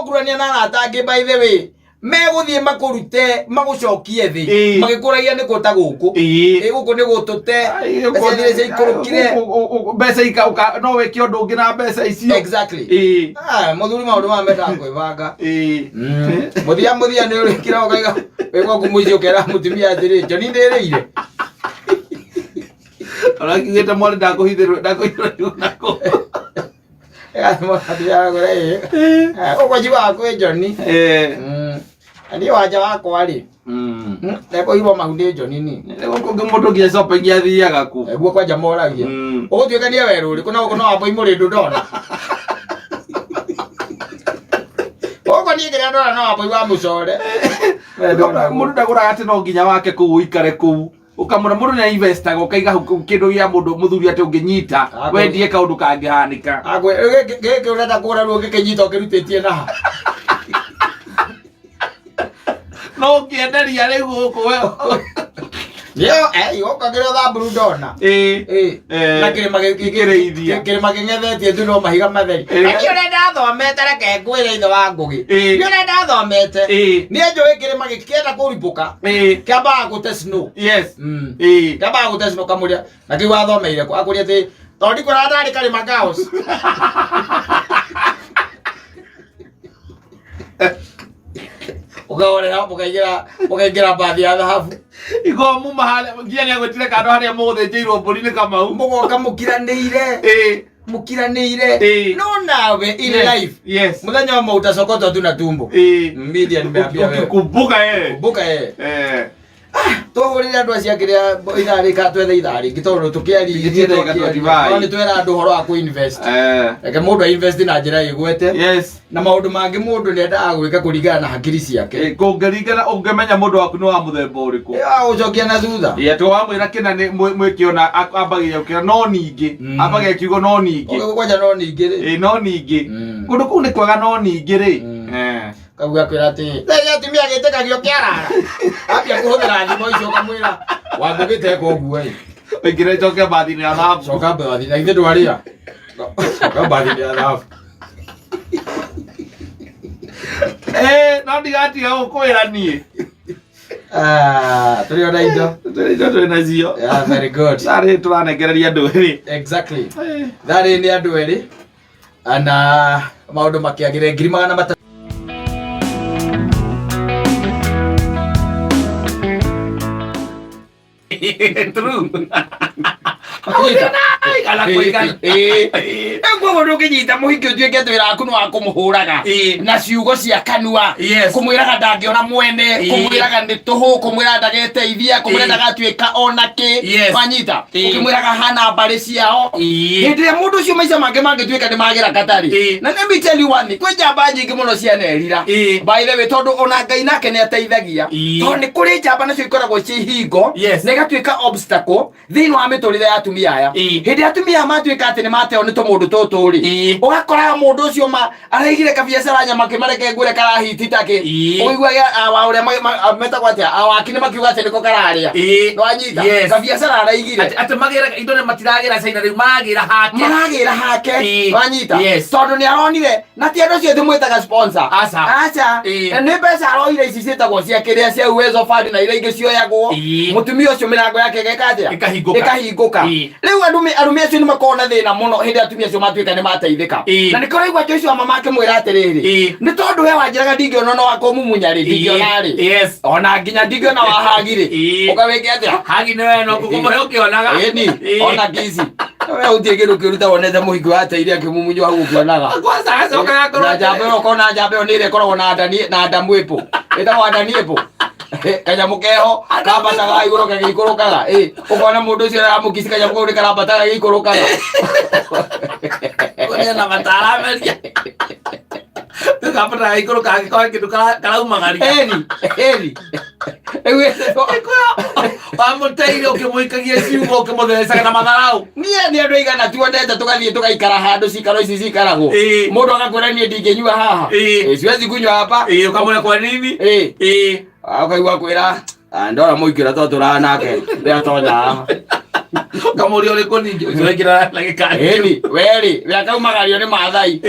ngururanie na arata angi by the way meguthie makurute magucokie thi magikuragia ni kuta guku guku ni gutute mbeca cia ikurukire mbeca ikauka no weke undu ungi na mbeca icio muthuri maundu ma menda kwibanga muthia ni urikira ukaiga wego kumuicio kera mutumia atiri Johnny ndereire ona kigeta mwali ndakuhithirwo nako hatia gore ukwajiwa kwe Johnny ani waja wakwa ri ndeko ibo mahundi Johnny ni ndeko mundu ngia sopa ngia thiaga ku eguo kwanja moragia ugutuikania weruri kuna ukono wapo imurindu ndona oko ni ngira ndona no wapo iwa mucore mundu ndagura ati no nginya wake ku ikare ku ukamura mundu na investa ukaiga kindu ya mundu muthuri ati unginyita wendie kaundu kangihanika agwe geke urenda kura ru ngikinyita ukirutitie na no ngienderia riu guku we yo kagira thamburu ndona na kirima kingethetie tu no mahiga matheri aki urenda thomete reke ngwire ithe wa ngugi ni urenda thomete ni njui kirima gikienda kuripuka kiambaga gute snow kiambaga gute snow kamuria na kiu wathomeire ku akuria ati tondi kwira ndari karima chaos ugaorera ukaingira bathi ya dhahabu igo mu mahale ngia ni agwetire kando haria muguthinjirwo mburi ni Kamau mugoka mukiranire no nawe in life muthenya wa utasokotwa tu na tumbo media nimeambia wewe kumbuka tuhurire andu acia kiria itharika twethe ithari ngitondu tukiari ni twera andu horo wa ku invest eke mundu invest na njira igwete na maundu mangi mundu nendaga gwika kuringana na hakiri ciake kungiringana ungemenya mundu waku ni wa muthemba uriku ucokia na thutha to wamwira kina ni mwikiona ambagia ukira no ningi ambagia kiugo no ningi kwanja no ningi ri no ningi kundu kuu ni kwaga no ningi ri kaguga kwira ati ya timia gitekagio kiarara ambia kuhuthira thimo icio kamwira wangugite ko guo ingire coke bathi ni athabu coka bathi na ithe ndwaria coka bathi ni athabu no ndigatiga gukwira nie turi ona indo turi na cio very good sare turanegereria andu eri exactly thari ni andu eri ana maundu makiagire ngiri magana matatu true Ala kuigana. Egwo ndukinyita muhiki utuike twira aku no akumuhuraga. Na ciugo cia kanua. Kumwiraga ndangiona mwene, kumwiraga ndituhu, kumwiraga ndageteithia, kumwiraga ndagatuika onake. Wanyita. Kumwiraga hana mbari ciao. Hindi ya mundu cio maica mange mangituika ndimagira katari. Na let me tell you one thing, kwi njamba nyingi muno cianerira. By the way, tondu ona Ngai nake ni ateithagia. Tondu ni kuri njamba nacio ikoragwo ci hingo, na igatuika obstacle thiini wa miturire ya atumia aya. Hindi atumia matuika ati ni mateo ni tumundu tutu ri. Ugakora mundu ucio araigire kabiacara nyama kimareke ngure karahiti take. Uigua awa uria metagwo atia awaki ni makiuga ati niko kararia. No anyita kabiacara araigire ati magira indo ne matiragira caina riu maragira hake. No anyita tondu ni aronire na ti andu cio thimwitaga sponsor. Acha ni mbeca aroire ici ciitagwo cia kiria cia Uwezo Fund na ira ingi cioyagwo. Mutumia ucio mirango yake gekatia ikahinguka. Riu arume acio ni makona thina muno hindi atumia acio matuika ni mateithika. Na ni koraigwa Joshua wa mama ake mwira atiriri ni tondu we wanjiraga ndingiona no wako mumunya ri ndingiona ri ona nginya ndingiona wahagire ukaweke atia hagi ni we no kukumure ukionaga ona kizi we utie kindu kiruta wonete muhingi wa teithia kimumunyo au ukionaga kwanza acoka yakoro na jambe ukona jambe ni ire korwo na ndani epo eta wa ndani epo kanyamu keho kabataga iguru kagikurukaga ukona mundu ucio aramukisi kanyamu kau ni karabataga gikurukaga na matarameria tukapata iguru kagikoa kindu karaumagaria eni ewe pamoteire ukimuikagia ciugo ukimuthecaga na matharau ni andu igana tuonete tugathie tugaikara handu cikaro ici cikaragwo mundu agakwira nie ndinginyua haha siwezi kunywa hapa ukamwira kwa nini akaigua kwira ndora muikira to turana nake ndia tonya kamuri uri kuningi urekira like kani weri akaumagario ni mathai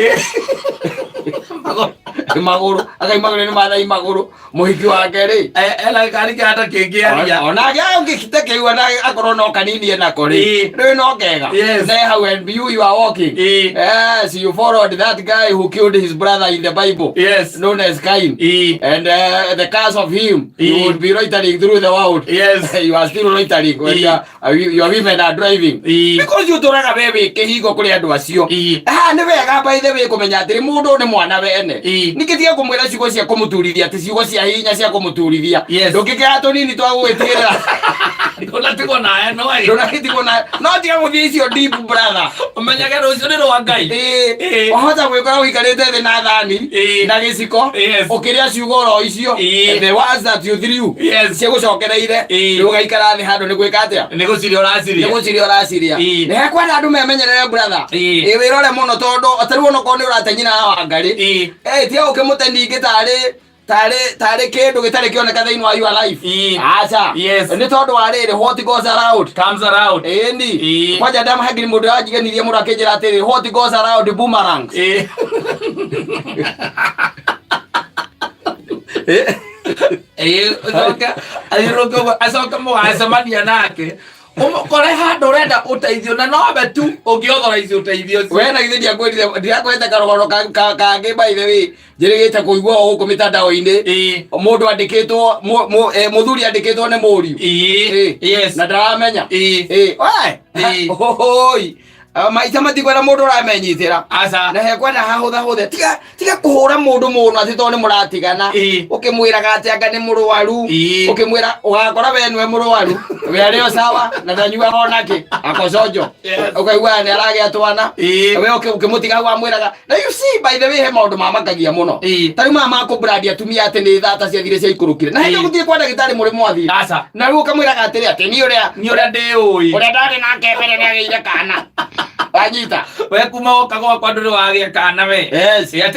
maguru akaimagario ni mathai maguru muhiki wake ri ela kari kata kingiaria ona gya ngikite kiwa na akorwo no kanini ena kori ri no kega say how when you are walking yes you followed that guy who killed his brother in the Bible known as Cain and the curse of him you would be loitering through the world you are still loitering when your women are driving because you toraga bebe kihingo kuri andu acio ni wega by the way kumenya atiri mundu ni mwana wene nikitia kumwira ciugo cia kumuturithia ati ciugo cia hinya cia kumuturithia ndukikira tunini twa gwitigirira ndonatigo nae no tiga muthie icio deep brother umenyage rucio ni rwa Ngai ohota gwikora wikarite thi na thani na giciko ukiria ciugo ro icio the words that you threw cia gucokereire ugaikara thi handu ni gwika atia ni guciria uraciria ni hekwenda andu memenyerere brother wirore muno tondu atari wono ko ni uratenyina na wangari tia ukimute ningi tare kindu gitari kioneka thiini wa your life acha ni tondu wa riri what goes around comes around ndi moja ndama hagiri mundu ajiganirie mundu akinjira atiri what goes around boomerang asoka muacemania nake kore handu urenda uteithio na nobe tu ungiothora icio uteithio we na githia ndiakwete karogoro kangi by the way njirigite kuigua huko mitandao-ini mundu andikitwo muthuri andikitwo ni muriu na ndaramenya oi maita matikwenda mundu uramenyitira na hekwenda hahutha tiga kuhura mundu muno ati to ni muratigana ukimwiraga ati anga ni murwaru ukimwira ugakora we niwe murwaru we ario sawa na ndanyua onake akocojo ukaigua ni aragia twana we ukimutiga wa mwiraga na you see by the way he maundu mamakagia muno tari mama ko brandi atumia ati ni thata cia thire cia ikurukire na he guthie kwa ndagitari muri mwathi na riu ukamwiraga atiri ati ni uria ndiui uria ndari nake mbere ni ageire kana Wanyita we kuma okagwa kwa nduri wagia kana we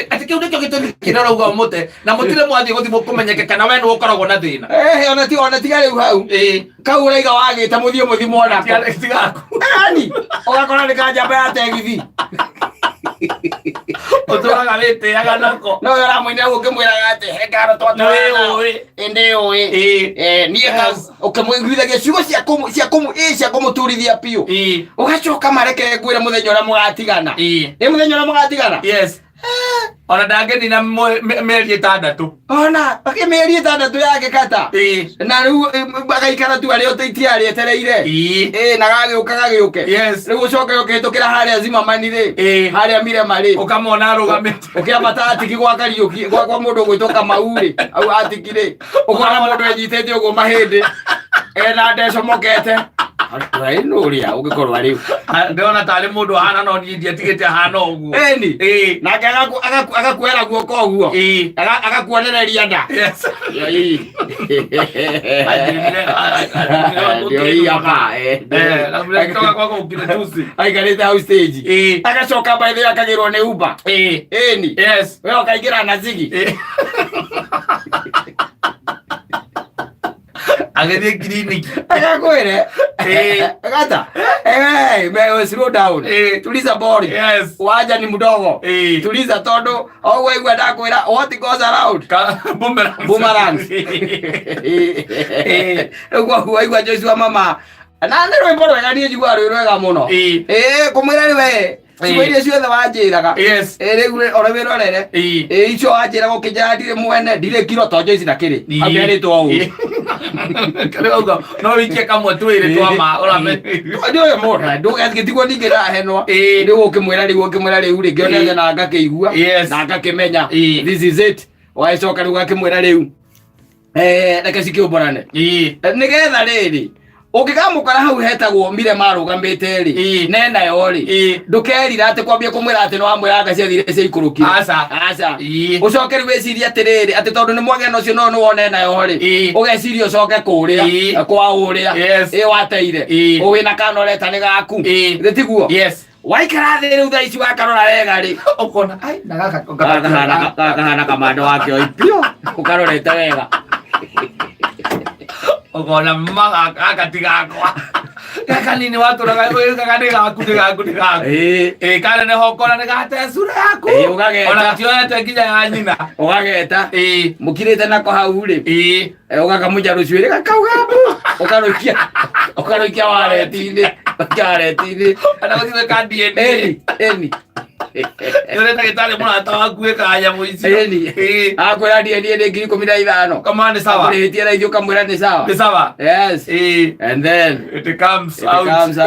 ati kiu nikyo gitumi kirarauga mute na mutire mwathi guthi mukumenyeke kana we ni ukoragwo na thina ona tiga riu hau kau uraiga wagite muthio muthimo ona tigaku ani ugakora ni kanja ya tegithi oturaga wete aga nako no yara mwina ukimwiraga ati hekaro twatwa ende oe nie has ukimwiguithagia ciugo cia kumuturithia piu ugacoka mareke ngwire muthenya ura mugatigana ni muthenya ura mugatigana ona ndangeni na meri 6 ona meri 6 yake kata na riu bagaikara tu ari oteiti ari etereire na gagĩuke riu ucoke ũkĩhĩtũkĩra harĩa Zimmerman rĩ harĩa Mirema rĩ ũkamona arũgamĩte ũkĩambata atiki gwa Kariũki gwa mũndũ ũgwĩtwo Kamau rĩ au atiki rĩ ũkona mũndũ enyitĩte ũguo mahĩndĩ na ndecomokete Rai no ria ugikorwa riu ndona tari mundu ahana no ndie tigite ahana uguo na agakwera guoko uguo agakuonereria nda aikarite hau stage agacoka by the way akagirwo ni Uber ni we ukaingira na zigi agethie clinic agakwire gata slow down tuliza body waja ni mdogo tuliza todo au wewe ndakwira what goes around boomerang wewe Joshua mama na ndero imbo wega ni njigwa rwega muno kumwira ni we Siwezi ciothe wanjiraga riu ora wirorere icio wanjiraga ukinjira ndire mwene ndire kiro tonjo ici na kiri ageritwo u kariuga no wikie kamwe twiri twama urame ndio mora ndugetigwo ningira henwa riu ukimwira riu ringi onege na ngakĩigua na ngakĩmenya this is it waicoka riu akimwira riu reke cikĩũmborane nigetha riri ukigamukara hau hetagwo Mirema arugamite ri nena yo ri ndukerira ati kwambia kumwira ati no amwe anga cia thire cia ikurukire aca ucoke riu weciria atiriri ati tondu ni mwageno ucio no wone na yo ri ugeciria ucoke kuria kwa uria wateire wina kana ureta ni gaku gitiguo waikara thiri utha ici wakarora wega ri ukona ai na gaka kamando wake oipio ukarorete wega ogona mama akatigakwa kakanini watu gaku kana ne hokora ne gate sura yaku ona tioete kinya ya nyina ugageta mukirite nako hau ri ugakamuja rucwire gakaugabu ukaroikia wareti-ini ana guthiwe kandi eni yore ndagĩtarĩ mũrata waku ĩkanya mũici akwĩra ndiendie ndĩ 15,000 kama ni sawa akũrĩhĩtie na ithuĩ ũkamwĩra nĩ sawa yes and then it comes out and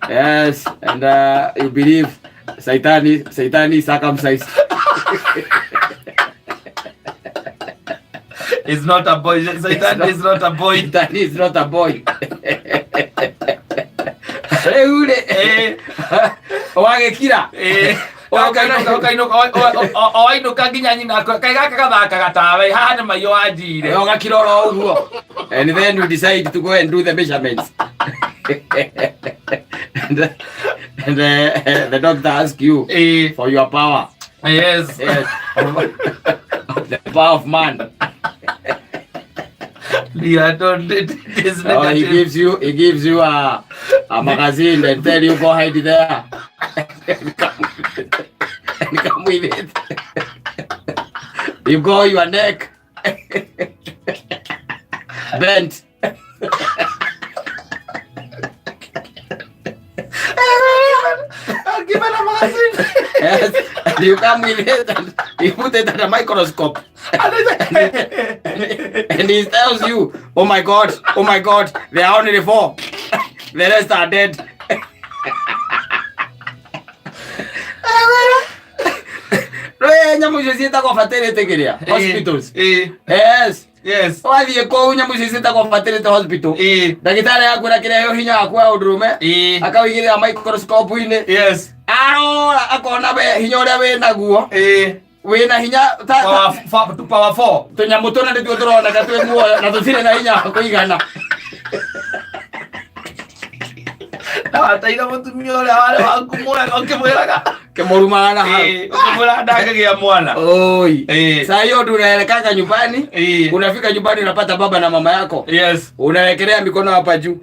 yes and you believe Satan is circumcised. It's not a boy. Satan is not a boy. Satan is not a boy. Ule wagekira oainuka nginya nyina kai gaka gathaka gatawe haha nĩ maiyũ wanjire ogakirora ũguo and then you decide to go and do the measurements and the doctor ask you for your power. Yes. The power of man. Yeah, don't this he gives you a magazine and tell you go hide there and come with it. You go your neck bent. I'll give it a magazine. Yes, and you come with it and you put it at a microscope and he tells you, oh my god, there are only 4, the rest are dead. Nyamu icio ciĩtagwo fertility kiria hospitals. Yes. Wathiĩ kũu nyamũ icio ciĩtagwo fertility hospital. Ndagĩtarĩ akwĩra kĩreheo hinya waku wa ũndũrũme akawĩigĩrĩra microscope-inĩ. Arora akona hinya ũrĩa wĩnaguo. Wĩna hinya power 4. Tũnyamũ tũna nĩtuo tũroneka twĩ muoyo na tũtirĩ na hinya wa kũigana. Ataira mũtumia ũrĩa warĩ waku mwega ũkĩmwĩraga kĩmũrumaga na hau ũkĩmwĩra ndangĩgĩa mwana. Oi. Saa hiyo tunaelekanga nyumbani. Unafika nyumbani unapata baba na mama yako. Yes. Unawekelea mikono hapa juu.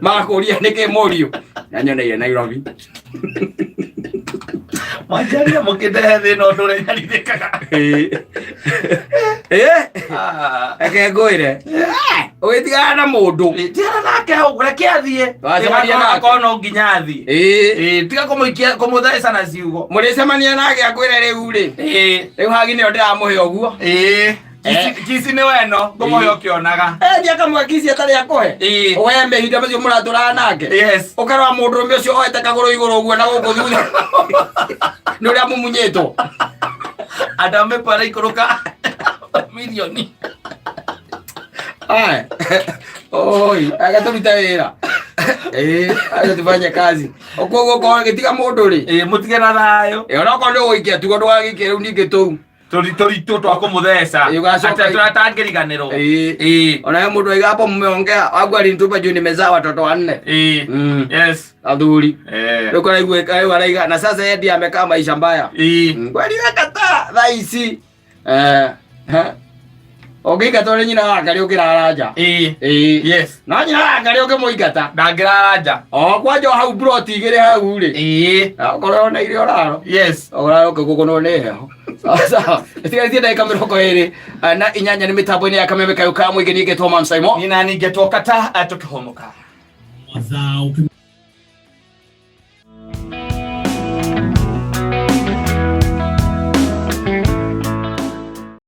Makuulia nike morio. Nanyoneire Nairobi. Majaria mũkĩndehe thĩna ũndũ ũrĩa nyarithĩkaga. Eke ngũĩre. Ugitigana na mundu. Tigana nake hau reke athie. Wacemania nake kono nginya athie. Tiga kumuthaica na ciugo. Muricemania nake akwire riu ri. Riu hagi ni ndiramuhe oguo. Kisi ni weno ngomo yokionaga. Ndia kamwe kisi atari akuhe. Oya mehinda macio muratura nake. Yes. Ukarwa mundu umbe ucio oete kaguru iguru uguo na guku thutha. Ni uria mumunyito. Adame para ikuruka milioni. Ai. Oi, agaturuta wira. Ayo tufanye kazi. Okogo ko gitiga mundu ri. Mutige na thayo. Ona ko ndo wikia tugo ndo gike riu ningi tu. Tori twakumutheca ate turatangiriganirwo. Ona mundu aiga hapo mmeongea wangu alinitupa juu nimezaa watoto wanne. Yes. Adhuri. Yuko naigwe kai waraiga na sasa yeye ndiye amekaa maisha mbaya. Kwani wakata thaisi. Ogiga tole nyina wakari ukiraraja. Yes. Na nyina wakari ukimuigata. Ndangiraraja. Kwajo hau broti igire hau ri. Okorwo na irio raro. Yes. Ora gukuno ne heho. Sasa itigaithie ndagika 20 na inyanya ni mitambo-ini ya Kameme Kayuka mwigeni getwo Mam Simon. Nina ningetwo kata atukihomoka.